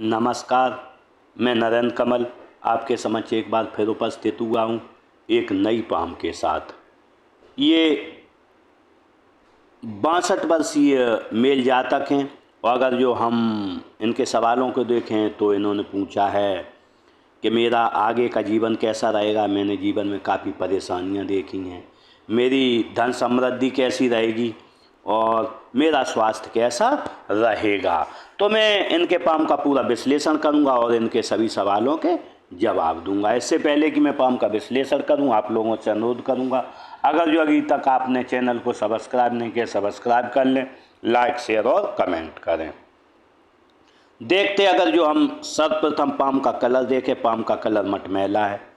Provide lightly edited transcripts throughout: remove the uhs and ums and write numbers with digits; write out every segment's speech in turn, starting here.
नमस्कार। मैं नरेंद्र कमल आपके समक्ष एक बार फिर उपस्थित हुआ हूँ एक नई पाम के साथ। ये 62 वर्षीय मेल जातक हैं और अगर जो हम इनके सवालों को देखें तो इन्होंने पूछा है कि मेरा आगे का जीवन कैसा रहेगा। मैंने जीवन में काफ़ी परेशानियां देखी हैं, मेरी धन समृद्धि कैसी रहेगी और मेरा स्वास्थ्य कैसा रहेगा। तो मैं इनके पाम का पूरा विश्लेषण करूंगा और इनके सभी सवालों के जवाब दूंगा। इससे पहले कि मैं पाम का विश्लेषण करूं, आप लोगों से अनुरोध करूंगा, अगर जो अभी तक आपने चैनल को सब्सक्राइब नहीं किया, सब्सक्राइब कर लें, लाइक शेयर और कमेंट करें। देखते अगर जो हम सर्वप्रथम पाम का कलर देखें, पाम का कलर मटमैला है।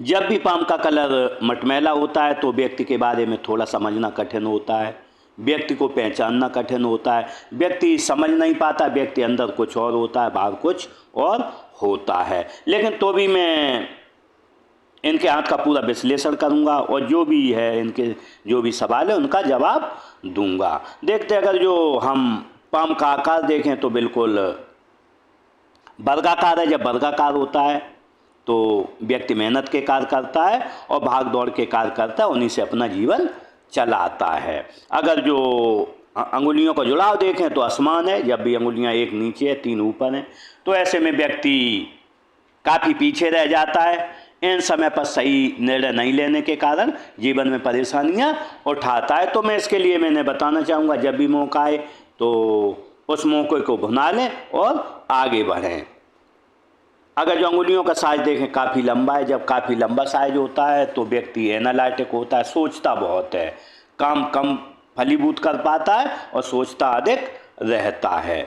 जब भी पाम का कलर मटमैला होता है तो व्यक्ति के बारे में थोड़ा समझना कठिन होता है, व्यक्ति को पहचानना कठिन होता है, व्यक्ति समझ नहीं पाता, व्यक्ति अंदर कुछ और होता है, बाहर कुछ और होता है। लेकिन तो भी मैं इनके हाथ का पूरा विश्लेषण करूंगा और जो भी है इनके जो भी सवाल है उनका जवाब दूंगा। देखते अगर जो हम पाम का आकार देखें तो बिल्कुल वर्गाकार है। जब वर्गाकार होता है तो व्यक्ति मेहनत के कार्य करता है और भाग दौड़ के कार्य करता है, उन्हीं से अपना जीवन चलाता है। अगर जो अंगुलियों का जुड़ाव देखें तो आसमान है। जब भी अंगुलियां एक नीचे है, 3 ऊपर हैं, तो ऐसे में व्यक्ति काफ़ी पीछे रह जाता है। इन समय पर सही निर्णय नहीं लेने के कारण जीवन में परेशानियां उठाता है। तो मैं इसके लिए मैंने बताना चाहूँगा, जब भी मौका आए तो उस मौके को भुना लें और आगे बढ़ें। अगर जो अंगुलियों का साइज देखें काफ़ी लंबा है। जब काफ़ी लंबा साइज होता है तो व्यक्ति एनालिटिक होता है, सोचता बहुत है, काम कम फलीभूत कर पाता है और सोचता अधिक रहता है।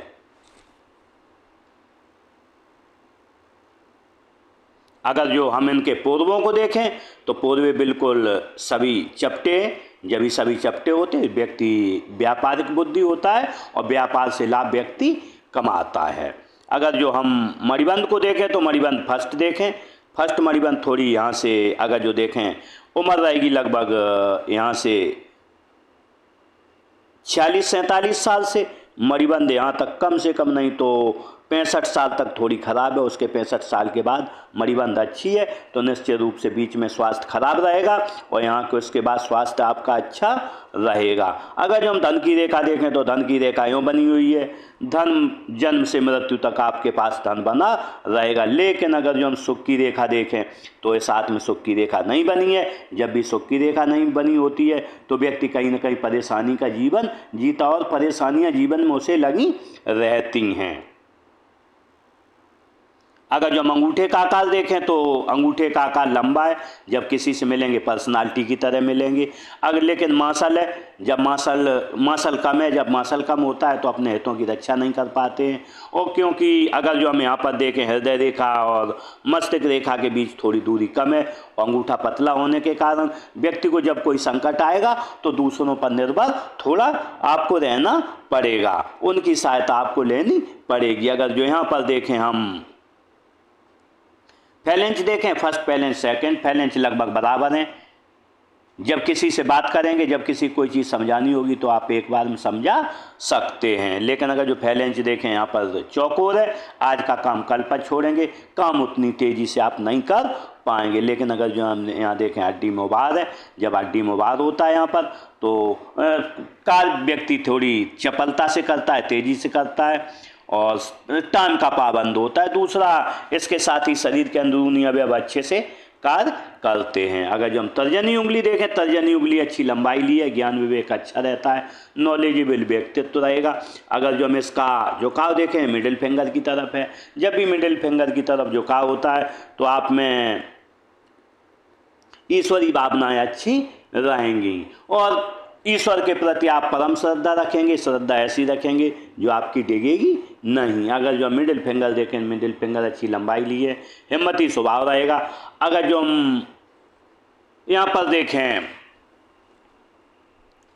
अगर जो हम इनके पूर्वों को देखें तो पूर्वे बिल्कुल सभी चपटे हैं। जब भी सभी चपटे होते हैं, व्यक्ति व्यापारिक बुद्धि होता है और व्यापार से लाभ व्यक्ति कमाता है। अगर जो हम मणिबंध को देखें तो मणिबंध फर्स्ट देखें, फर्स्ट मणिबंध थोड़ी यहाँ से अगर जो देखें उम्र रहेगी लगभग यहाँ से 46-47 साल से। मणिबंध यहाँ तक कम से कम नहीं तो 65 साल तक थोड़ी खराब है। उसके 65 साल के बाद मणिबंध अच्छी है तो निश्चित रूप से बीच में स्वास्थ्य खराब रहेगा और यहाँ के उसके बाद स्वास्थ्य आपका अच्छा रहेगा। अगर जो हम धन की रेखा देखें तो धन की रेखा यूँ बनी हुई है, धन जन्म से मृत्यु तक आपके पास धन बना रहेगा। लेकिन अगर जो हम सुख की रेखा देखें तो इस साथ में सुख की रेखा नहीं बनी है। जब भी सुख की रेखा नहीं बनी होती है तो व्यक्ति कहीं ना कहीं परेशानी का जीवन जीता और परेशानियां जीवन में उसे लगी रहती हैं। अगर जो हम अंगूठे का आकार देखें तो अंगूठे का आकार लंबा है। जब किसी से मिलेंगे पर्सनालिटी की तरह मिलेंगे। अगर लेकिन मासल है, जब मासल कम है, जब मासल कम होता है तो अपने हितों की रक्षा नहीं कर पाते हैं। और क्योंकि अगर जो हम यहाँ पर देखें हृदय रेखा और मस्तिष्क रेखा के बीच थोड़ी दूरी कम है और अंगूठा पतला होने के कारण व्यक्ति को जब कोई संकट आएगा तो दूसरों पर निर्भर थोड़ा आपको रहना पड़ेगा, उनकी सहायता आपको लेनी पड़ेगी। अगर जो यहाँ पर देखें हम फैलेंज देखें, फर्स्ट फैलेंज सेकंड फैलेंज लगभग बराबर हैं। जब किसी से बात करेंगे, जब किसी कोई चीज़ समझानी होगी तो आप एक बार में समझा सकते हैं। लेकिन अगर जो फैलेंज देखें यहाँ पर चौकोर है, आज का काम कल पर छोड़ेंगे, काम उतनी तेज़ी से आप नहीं कर पाएंगे। लेकिन अगर जो हम यहाँ देखें हड्डी मुबार है, जब हड्डी मुबार होता है यहाँ पर तो कार्य व्यक्ति थोड़ी चपलता से करता है, तेज़ी से करता है और टाइम का पाबंद होता है। दूसरा, इसके साथ ही शरीर के अंदरूनी अवयव अच्छे से कार्य करते हैं। अगर जो हम तर्जनी उंगली देखें, तर्जनी उंगली अच्छी लंबाई ली है, ज्ञान विवेक अच्छा रहता है, नॉलेजेबल व्यक्तित्व रहेगा। अगर जो हम इसका झुकाव देखें मिडिल फिंगर की तरफ है। जब भी मिडिल फिंगर की तरफ झुकाव होता है तो आप में ईश्वरी भावनाएं अच्छी रहेंगी और ईश्वर के प्रति आप परम श्रद्धा रखेंगे। श्रद्धा ऐसी रखेंगे जो आपकी डिगेगी नहीं। अगर जो मिडिल फिंगर देखें, मिडिल फिंगर अच्छी लंबाई ली है, हिम्मती स्वभाव रहेगा। अगर जो हम यहाँ पर देखें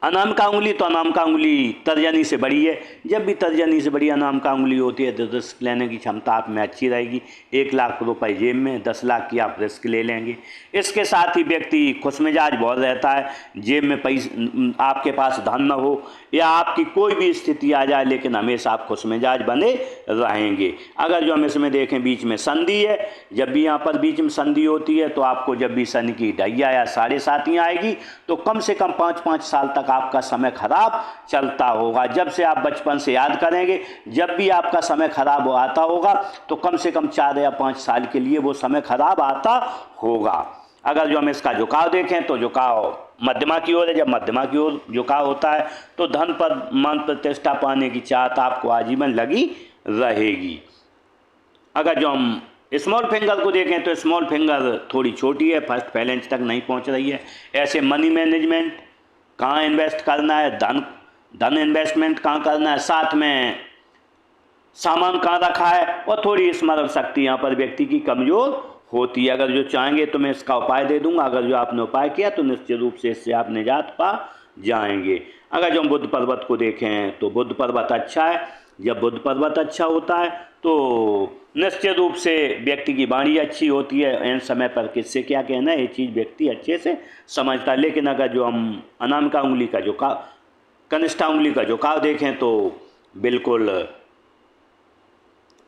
अनामिका उंगली, तो अनामिका उंगली तर्जनी से बड़ी है। जब भी तर्जनी से बड़ी अनामिका उंगली होती है तो रिस्क लेने की क्षमता आप में अच्छी रहेगी। 1 लाख रुपए जेब में, 10 लाख की आप रिस्क ले लेंगे। इसके साथ ही व्यक्ति खुशमिजाज बहुत रहता है। जेब में पैसा आपके पास धन न हो, या आपकी कोई भी स्थिति आ जाए, लेकिन हमेशा आप खुश मिजाज बने रहेंगे। अगर जो हम इसमें देखें बीच में संधि है, जब भी यहाँ पर बीच में संधि होती है तो आपको जब भी शनि की ढैया या साढ़े सातियाँ आएगी तो कम से कम 5-5 साल तक आपका समय खराब चलता होगा। जब से आप बचपन से याद करेंगे, जब भी आपका समय खराब आता होगा तो कम से कम 4 या 5 साल के लिए वो समय खराब आता होगा। अगर जो हम इसका झुकाव देखें तो झुकाव मध्यमा की ओर है। जब मध्यमा की ओर झुकाव होता है तो धन पद मान प्रतिष्ठा पाने की चाहत आपको आजीवन लगी रहेगी। अगर जो हम स्मॉल फिंगर को देखें तो स्मॉल फिंगर थोड़ी छोटी है, फर्स्ट फैलेंज तक नहीं पहुंच रही है। ऐसे मनी मैनेजमेंट कहाँ इन्वेस्ट करना है, धन इन्वेस्टमेंट कहाँ करना है, साथ में सामान कहाँ रखा है, और थोड़ी स्मरण शक्ति यहाँ पर व्यक्ति की कमज़ोर होती है। अगर जो चाहेंगे तो मैं इसका उपाय दे दूंगा। अगर जो आपने उपाय किया तो निश्चित रूप से इससे आप निजात पा जाएंगे। अगर जो हम बुद्ध पर्वत को देखें तो बुद्ध पर्वत अच्छा है। जब बुद्ध पर्वत अच्छा होता है तो निश्चित रूप से व्यक्ति की वाणी अच्छी होती है, एन समय पर किससे क्या कहना है ये चीज़ व्यक्ति अच्छे से समझता है। लेकिन अगर जो हम अनामिका उंगली का झुकाव, कनिष्ठा उंगली का झुकाव देखें तो बिल्कुल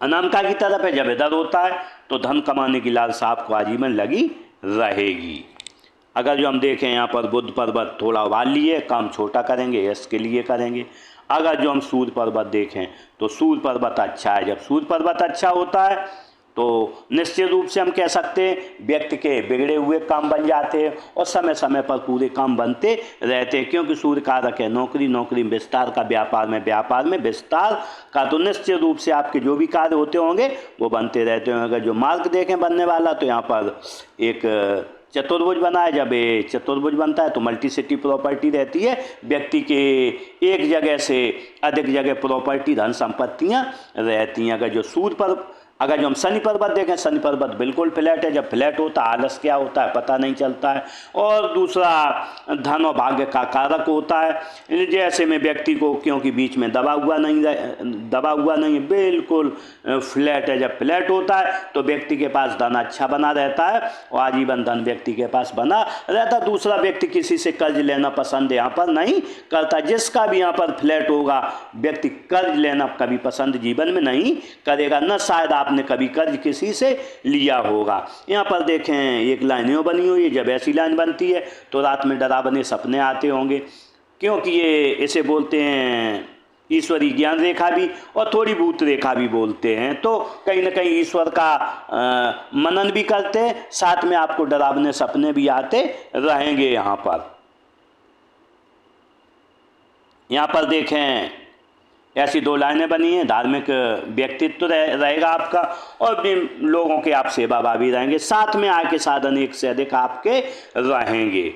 अनामिका की तरफ है। जब इधर होता है तो धन कमाने की लालसा आपको आजीवन लगी रहेगी। अगर जो हम देखें यहाँ पर बुद्ध पर्वत थोड़ा उबाल लिए, काम छोटा करेंगे, इसके लिए करेंगे। अगर जो हम सूर्य पर्वत देखें तो सूर्य पर्वत अच्छा है। जब सूर्य पर्वत अच्छा होता है तो निश्चित रूप से हम कह सकते हैं व्यक्ति के बिगड़े हुए काम बन जाते हैं और समय समय पर पूरे काम बनते रहते हैं, क्योंकि सूर्य कारक है नौकरी, नौकरी में विस्तार का, व्यापार में विस्तार का। तो निश्चित रूप से आपके जो भी कार्य होते होंगे वो बनते रहते होंगे। अगर जो मार्ग देखें बनने वाला तो यहाँ पर एक चतुर्भुज बना है। जब ये चतुर्भुज बनता है तो मल्टीसिटी प्रॉपर्टी रहती है, व्यक्ति के एक जगह से अधिक जगह प्रॉपर्टी धन संपत्तियाँ रहती हैं। अगर जो हम शनि पर्वत देखें, शनि पर्वत बिल्कुल फ्लैट है। जब फ्लैट होता है आलस क्या होता है पता नहीं चलता है, और दूसरा धन और भाग्य का कारक होता है। जैसे में व्यक्ति को क्योंकि बीच में दबा हुआ नहीं, बिल्कुल फ्लैट है। जब फ्लैट होता है तो व्यक्ति के पास धन अच्छा बना रहता है और आजीवन धन व्यक्ति के पास बना रहता है। दूसरा व्यक्ति किसी से कर्ज लेना पसंद यहाँ पर नहीं करता। जिसका भी यहाँ पर फ्लैट होगा व्यक्ति कर्ज लेना कभी पसंद जीवन में नहीं करेगा, न शायद आपने कभी कर्ज किसी से लिया होगा। यहाँ पर देखें एक लाइन यो बनी हुई है। जब ऐसी लाइन बनती है तो रात में डरावने सपने आते होंगे, क्योंकि ये इसे बोलते हैं ईश्वरी ज्ञान रेखा भी और थोड़ी भूत रेखा भी बोलते हैं। तो कहीं ना कहीं ईश्वर का मनन भी करते हैं, साथ में आपको डरावने सपने भी आते रहेंगे। यहाँ पर देखें ऐसी 2 लाइनें बनी हैं। धार्मिक व्यक्तित्व रहेगा आपका और भी लोगों के आप सेवा भावी रहेंगे, साथ में आय के साधन एक से अधिक आपके रहेंगे।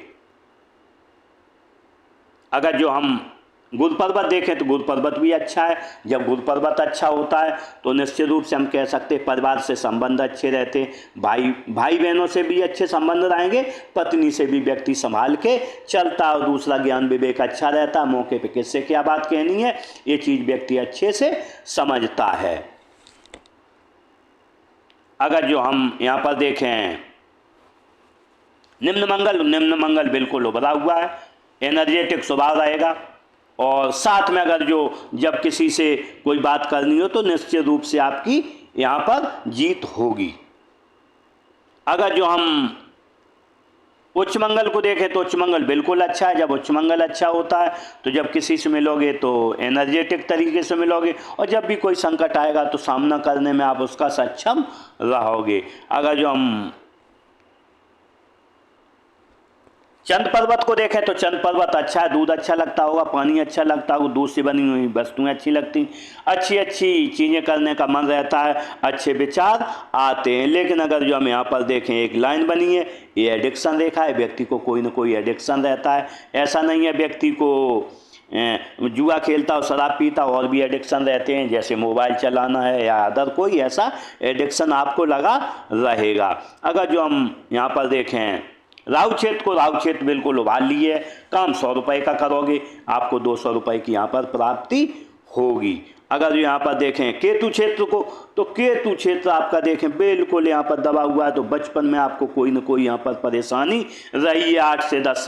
अगर जो हम गुरु पर्वत देखें तो गुरु पर्वत भी अच्छा है। जब गुरु पर्वत अच्छा होता है तो निश्चित रूप से हम कह सकते हैं परिवार से संबंध अच्छे रहते हैं, भाई बहनों से भी अच्छे संबंध रहेंगे, पत्नी से भी व्यक्ति संभाल के चलता है। और दूसरा ज्ञान विवेक अच्छा रहता है, मौके पे किससे क्या बात कहनी है ये चीज़ व्यक्ति अच्छे से समझता है। अगर जो हम यहाँ पर देखें निम्न मंगल बिल्कुल उभरा हुआ है, एनर्जेटिक स्वभाव रहेगा। और साथ में अगर जब किसी से कोई बात करनी हो तो निश्चित रूप से आपकी यहाँ पर जीत होगी। अगर जो हम उच्च मंगल को देखें तो उच्च मंगल बिल्कुल अच्छा है। जब उच्च मंगल अच्छा होता है तो जब किसी से मिलोगे तो एनर्जेटिक तरीके से मिलोगे, और जब भी कोई संकट आएगा तो सामना करने में आप उसका सक्षम रहोगे। अगर जो हम चंद पर्वत को देखें तो चंद पर्वत अच्छा है, दूध अच्छा लगता होगा, पानी अच्छा लगता होगा, दूध से बनी हुई वस्तुएं अच्छी लगती, अच्छी चीज़ें करने का मन रहता है, अच्छे विचार आते हैं। लेकिन अगर जो हम यहाँ पर देखें एक लाइन बनी है, ये एडिक्शन रेखा है। व्यक्ति को कोई ना कोई एडिक्शन रहता है। ऐसा नहीं है व्यक्ति को जुआ खेलता और शराब पीता, और भी एडिक्शन रहते हैं, जैसे मोबाइल चलाना है या अदर कोई ऐसा एडिक्शन आपको लगा रहेगा। अगर जो हम यहाँ पर देखें राहु क्षेत्र बिल्कुल उभार लिए, काम 100 रुपये का करोगे, आपको 200 रुपये की यहाँ पर प्राप्ति होगी। अगर जो यहाँ पर देखें केतु क्षेत्र को, तो केतु क्षेत्र आपका देखें बिल्कुल यहाँ पर दबा हुआ है, तो बचपन में आपको कोई ना कोई यहाँ पर परेशानी रही है 8 से 10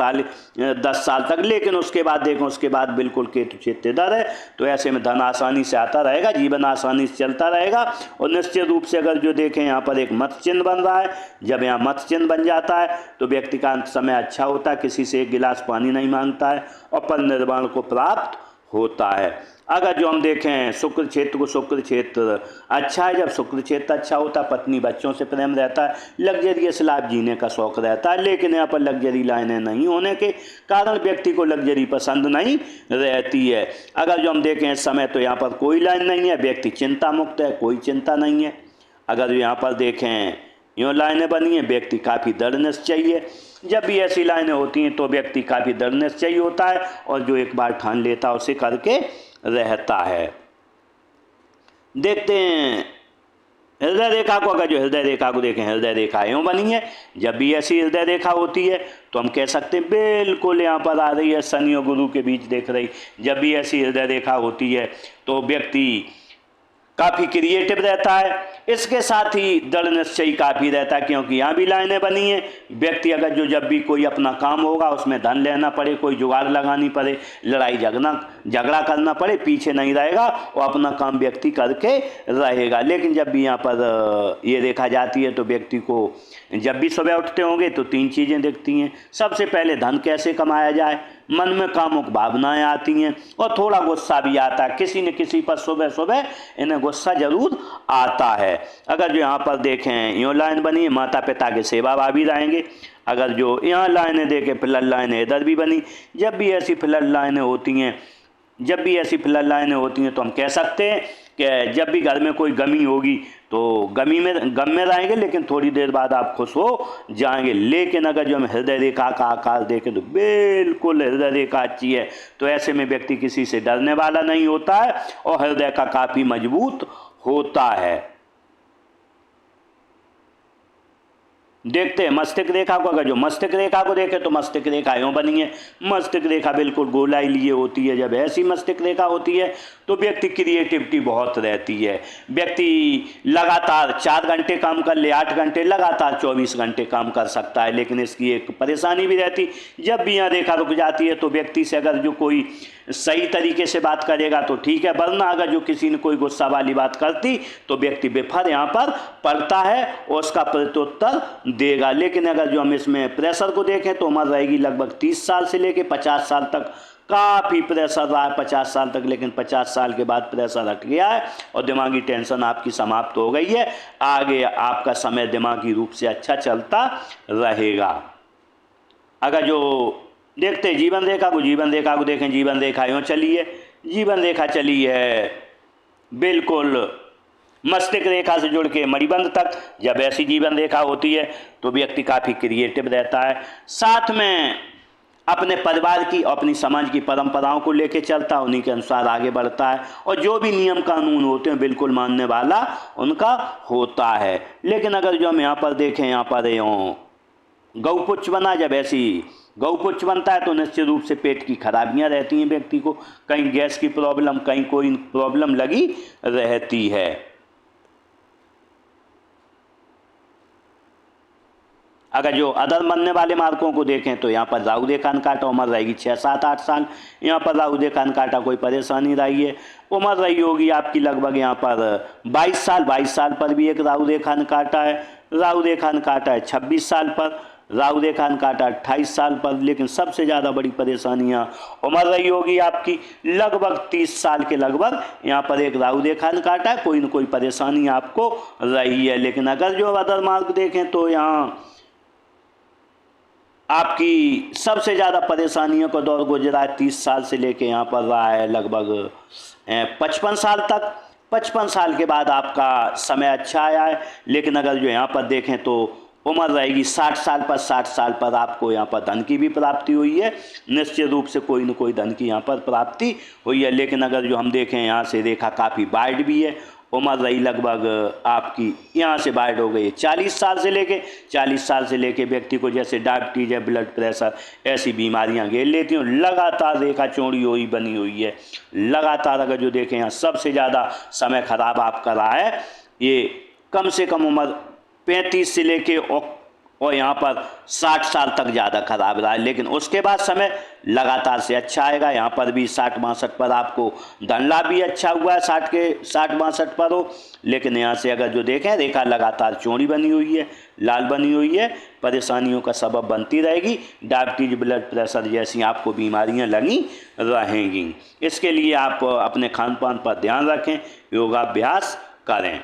साल तक, लेकिन उसके बाद देखें, उसके बाद बिल्कुल केतु क्षेत्र इधर है, तो ऐसे में धन आसानी से आता रहेगा, जीवन आसानी से चलता रहेगा। और निश्चित रूप से अगर जो देखें यहाँ पर एक मत चिन्ह बन रहा है, जब यहाँ मत चिन्ह बन जाता है तो व्यक्ति का समय अच्छा होता है, किसी से एक गिलास पानी नहीं मांगता है और पद निर्माण को प्राप्त होता है। अगर जो हम देखें शुक्र क्षेत्र को, शुक्र क्षेत्र अच्छा है, जब शुक्र क्षेत्र अच्छा होता है पत्नी बच्चों से प्रेम रहता है, लग्जरियस लाइफ जीने का शौक रहता है, लेकिन यहाँ पर लग्जरी लाइनें नहीं होने के कारण व्यक्ति को लग्जरी पसंद नहीं रहती है। अगर जो हम देखें इस समय तो यहाँ पर कोई लाइन नहीं है, व्यक्ति चिंता मुक्त है, कोई चिंता नहीं है। अगर यहाँ पर देखें यूँ लाइनें बनी हैं, व्यक्ति काफ़ी दृढ़ निश्चयी है। जब भी ऐसी लाइनें होती हैं तो व्यक्ति काफ़ी दृढ़ निश्चयी होता है और जो एक बार ठान लेता है उसे करके रहता है। देखते हैं हृदय रेखा को। अगर जो हृदय रेखा को देखें, हृदय रेखा यूँ बनी है, जब भी ऐसी हृदय रेखा होती है तो हम कह सकते हैं बिल्कुल यहाँ पर आ रही है शनि और गुरु के बीच देख रही। जब भी ऐसी हृदय रेखा होती है तो व्यक्ति काफ़ी क्रिएटिव रहता है, इसके साथ ही दृढ़ निश्चयी काफ़ी रहता है, क्योंकि यहाँ भी लाइनें बनी हैं। व्यक्ति अगर जो जब भी कोई अपना काम होगा उसमें धन लेना पड़े, कोई जुगाड़ लगानी पड़े, लड़ाई झगड़ा करना पड़े, पीछे नहीं रहेगा और अपना काम व्यक्ति करके रहेगा। लेकिन जब भी यहाँ पर ये देखा जाती है तो व्यक्ति को जब भी सुबह उठते होंगे तो 3 चीज़ें दिखती हैं। सबसे पहले धन कैसे कमाया जाए, मन में कामुक भावनाएं आती हैं और थोड़ा गुस्सा भी आता है, किसी न किसी पर सुबह सुबह इन्हें गुस्सा जरूर आता है। अगर जो यहाँ पर देखें यूँ लाइन बनी है, माता पिता के सेवा भावी रहेंगे। अगर जो यहाँ लाइनें देखें फ्लड लाइनें इधर भी बनी, जब भी ऐसी फ्लड लाइनें होती हैं तो हम कह सकते हैं कि जब भी घर में कोई गमी होगी तो गम में रहेंगे, लेकिन थोड़ी देर बाद आप खुश हो जाएंगे। लेकिन अगर जो हम हृदय रेखा का आकार देखें तो बिल्कुल हृदय रेखा अच्छी है, तो ऐसे में व्यक्ति किसी से डरने वाला नहीं होता है और हृदय का काफ़ी मजबूत होता है। देखते हैं मस्तिष्क रेखा को। अगर जो मस्तिष्क रेखा को देखें तो मस्तिष्क रेखा यूँ बनी है, मस्तिष्क रेखा बिल्कुल गोलाई लिए होती है। जब ऐसी मस्तिष्क रेखा होती है तो व्यक्ति क्रिएटिविटी बहुत रहती है। व्यक्ति लगातार 4 घंटे काम कर ले, 8 घंटे, लगातार 24 घंटे काम कर सकता है, लेकिन इसकी एक परेशानी भी रहती। जब भी यहाँ रेखा रुक जाती है तो व्यक्ति से अगर जो कोई सही तरीके से बात करेगा तो ठीक है, वरना अगर जो किसी ने कोई गुस्सा वाली बात करती तो व्यक्ति बेफर यहाँ पर पड़ता है और उसका प्रत्युत्तर देगा। लेकिन अगर जो हम इसमें प्रेशर को देखें तो उम्र रहेगी लगभग 30 साल से लेकर 50 साल तक। काफ़ी प्रेशर रहा है 50 साल तक, लेकिन 50 साल के बाद प्रेशर हट गया है और दिमागी टेंशन आपकी समाप्त हो गई है। आगे आपका समय दिमागी रूप से अच्छा चलता रहेगा। अगर जो देखते हैं जीवन रेखा को देखें, जीवन रेखा यूँ चली है, जीवन रेखा चली है बिल्कुल मस्तिष्क रेखा से जुड़ के मणिबंध तक। जब ऐसी जीवन रेखा होती है तो व्यक्ति काफ़ी क्रिएटिव रहता है, साथ में अपने परिवार की और अपनी समाज की परंपराओं को लेकर चलता है, उन्हीं के अनुसार आगे बढ़ता है और जो भी नियम कानून होते हैं बिल्कुल मानने वाला उनका होता है। लेकिन अगर जो हम यहाँ पर देखें, यहाँ पर गौपुच्छ बना, जब ऐसी गौपुच्छ बनता है तो निश्चित रूप से पेट की खराबियां रहती हैं व्यक्ति को, कहीं गैस की प्रॉब्लम, कहीं कोई प्रॉब्लम लगी रहती है। अगर जो अदर बनने वाले मार्कों को देखें तो यहाँ पर राहु रेखा काटा, उम्र रहेगी 6, 7, 8 साल। यहाँ पर राहु रेखा काटा कोई परेशानी रही है, उम्र रही होगी आपकी लगभग यहाँ पर 22 साल। 22 साल पर भी एक राहु रेखा काटा है, राहु रेखा काटा है 26 साल पर, राहु रेखा काटा 28 साल पर। लेकिन सबसे ज़्यादा बड़ी परेशानियाँ उम्र रही होगी आपकी लगभग 30 साल के लगभग। यहाँ पर एक राहु रेखा काटा है, कोई न कोई परेशानी आपको रही है। लेकिन अगर जो अदर मार्क देखें तो यहाँ आपकी सबसे ज़्यादा परेशानियों का दौर गुजरा है 30 साल से लेके यहाँ पर रहा है लगभग 55 साल तक। 55 साल के बाद आपका समय अच्छा आया है। लेकिन अगर जो यहाँ पर देखें तो उम्र रहेगी 60 साल पर। 60 साल पर आपको यहाँ पर धन की भी प्राप्ति हुई है, निश्चित रूप से कोई न कोई धन की यहाँ पर प्राप्ति हुई है। लेकिन अगर जो हम देखें यहाँ से रेखा काफ़ी वाइड भी है, उम्र रही लगभग आपकी, यहाँ से बाइट हो गई 40 साल से लेके व्यक्ति को जैसे डायबिटीज है, ब्लड प्रेशर, ऐसी बीमारियाँ घेर लेती हैं। लगातार रेखा चौड़ी हुई बनी हुई है, लगातार अगर जो देखें यहाँ सबसे ज़्यादा समय खराब आपका रहा है, ये कम से कम उम्र 35 से लेके और यहाँ पर 60 साल तक ज़्यादा खराब रहा है। लेकिन उसके बाद समय लगातार से अच्छा आएगा। यहाँ पर भी 60-62 पर आपको धन लाभ भी अच्छा हुआ है, 60-62 पर हो। लेकिन यहाँ से अगर जो देखें रेखा लगातार चौड़ी बनी हुई है, लाल बनी हुई है, परेशानियों का सबब बनती रहेगी। डायबिटीज, ब्लड प्रेशर जैसी आपको बीमारियाँ लगी रहेंगी। इसके लिए आप अपने खान पान पर ध्यान रखें, योगाभ्यास करें।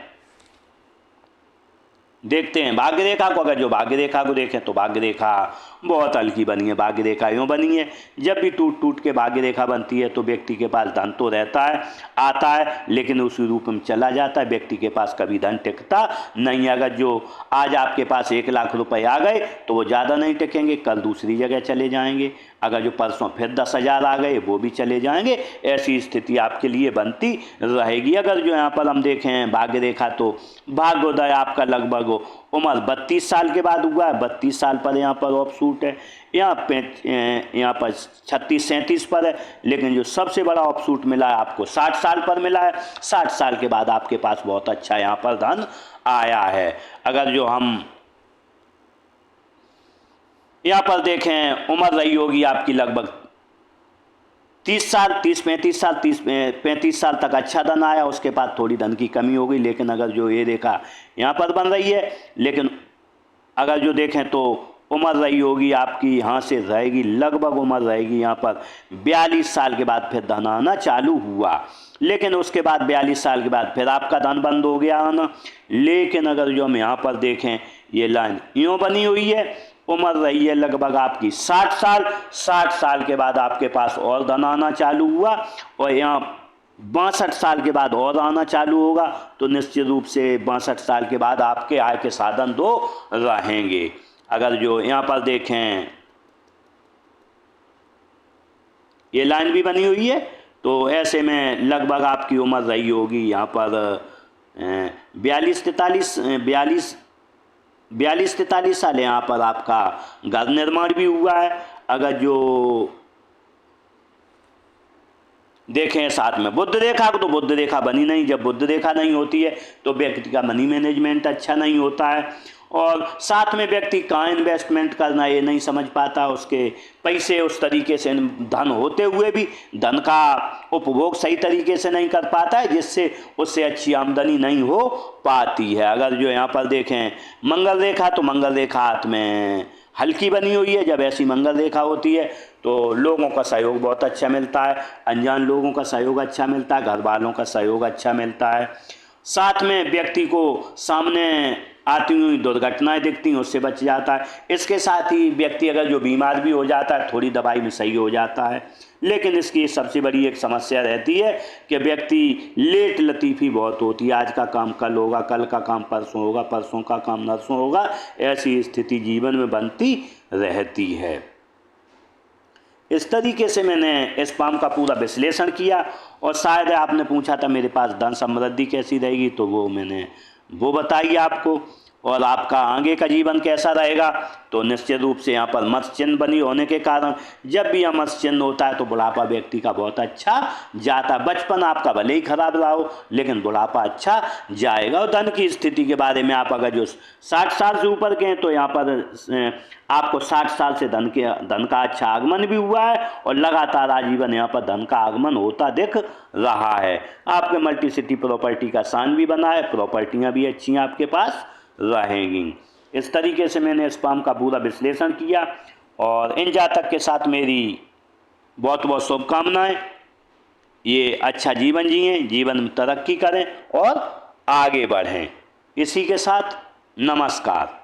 देखते हैं भाग्य रेखा को। अगर जो भाग्य रेखा को देखें तो भाग्य रेखा बहुत हल्की बनी है। भाग्य रेखा यूँ बनी है, जब भी टूट के भाग्य रेखा बनती है तो व्यक्ति के पास धन तो रहता है, आता है, लेकिन उसी रूप में चला जाता है। व्यक्ति के पास कभी धन टिकता नहीं। अगर जो आज आपके पास 1 लाख रुपए आ गए तो वो ज़्यादा नहीं टिकेंगे, कल दूसरी जगह चले जाएंगे। अगर जो परसों फिर 10,000 आ गए वो भी चले जाएंगे। ऐसी स्थिति आपके लिए बनती रहेगी। अगर जो यहाँ पर हम देखें भाग्य रेखा तो भाग्योदय आपका लगभग उम्र 32 साल के बाद हुआ है। 32 साल पर यहाँ पर ऑफ सूट है, यहाँ पर 36-37 पर है। लेकिन जो सबसे बड़ा ऑफ सूट मिला है आपको 60 साल पर मिला है। 60 साल के बाद आपके पास बहुत अच्छा यहाँ पर धन आया है। अगर जो हम यहाँ पर देखें उम्र रही होगी आपकी लगभग 30 साल, 35 साल तक अच्छा धन आया। उसके बाद थोड़ी धन की कमी हो गई। लेकिन अगर जो ये रेखा यहाँ पर बन रही है, लेकिन अगर जो देखें तो उम्र रही होगी आपकी, यहाँ से रहेगी लगभग उम्र रहेगी यहाँ पर 42 साल के बाद फिर धन आना चालू हुआ। लेकिन उसके बाद 42 साल के बाद फिर आपका धन बंद हो गया आना। लेकिन अगर जो हम यहाँ पर देखें ये लाइन यूँ बनी हुई है, उम्र रही है लगभग आपकी 60 साल। 60 साल के बाद आपके पास और धन आना चालू हुआ और यहाँ 62 साल के बाद और आना चालू होगा। तो निश्चित रूप से 62 साल के बाद आपके आय के साधन 2 रहेंगे। अगर जो यहाँ पर देखें ये लाइन भी बनी हुई है, तो ऐसे में लगभग आपकी उम्र रही होगी यहाँ पर 42-43 साल। यहाँ पर आपका घर निर्माण भी हुआ है। अगर जो देखें साथ में बुध रेखा को, तो बुध रेखा बनी नहीं। जब बुध रेखा नहीं होती है तो व्यक्ति का मनी मैनेजमेंट अच्छा नहीं होता है, और साथ में व्यक्ति कहाँ इन्वेस्टमेंट करना ये नहीं समझ पाता। उसके पैसे उस तरीके से धन होते हुए भी धन का उपभोग सही तरीके से नहीं कर पाता है, जिससे उससे अच्छी आमदनी नहीं हो पाती है। अगर जो यहाँ पर देखें मंगल रेखा, तो मंगल रेखा हाथ में हल्की बनी हुई है। जब ऐसी मंगल रेखा होती है तो लोगों का सहयोग बहुत अच्छा मिलता है, अनजान लोगों का सहयोग अच्छा मिलता है, घर वालों का सहयोग अच्छा मिलता है। साथ में व्यक्ति को सामने आती हुई दुर्घटनाएं दिखती हैं, उससे बच जाता है। इसके साथ ही व्यक्ति अगर जो बीमार भी हो जाता है, थोड़ी दवाई में सही हो जाता है। लेकिन इसकी सबसे बड़ी एक समस्या रहती है कि व्यक्ति लेट लतीफ़ी बहुत होती है। आज का काम कल होगा, कल का काम परसों होगा, परसों का काम नरसों होगा। ऐसी स्थिति जीवन में बनती रहती है। इस तरीके से मैंने इस पाम का पूरा विश्लेषण किया, और शायद आपने पूछा था मेरे पास धन समृद्धि कैसी रहेगी, तो वो मैंने वो बताई आपको। और आपका आगे का जीवन कैसा रहेगा, तो निश्चित रूप से यहाँ पर मत्स्य चिन्ह बनी होने के कारण जब भी यह मत्स्य चिन्ह होता है तो बुढ़ापा व्यक्ति का बहुत अच्छा जाता। बचपन आपका भले ही खराब रहा हो, लेकिन बुढ़ापा अच्छा जाएगा। और धन की स्थिति के बारे में आप अगर जो 60 साल से ऊपर के हैं तो यहाँ पर आपको 60 साल से धन का अच्छा आगमन भी हुआ है, और लगातार आजीवन यहाँ पर धन का आगमन होता दिख रहा है। आपके मल्टी सिटी प्रॉपर्टी का साइन भी बना है, प्रॉपर्टियाँ भी अच्छी आपके पास रहेंगी। इस तरीके से मैंने इस पाम का पूरा विश्लेषण किया, और इन जातक के साथ मेरी बहुत बहुत शुभकामनाएं। ये अच्छा जीवन जिएं, जीवन में तरक्की करें और आगे बढ़ें। इसी के साथ नमस्कार।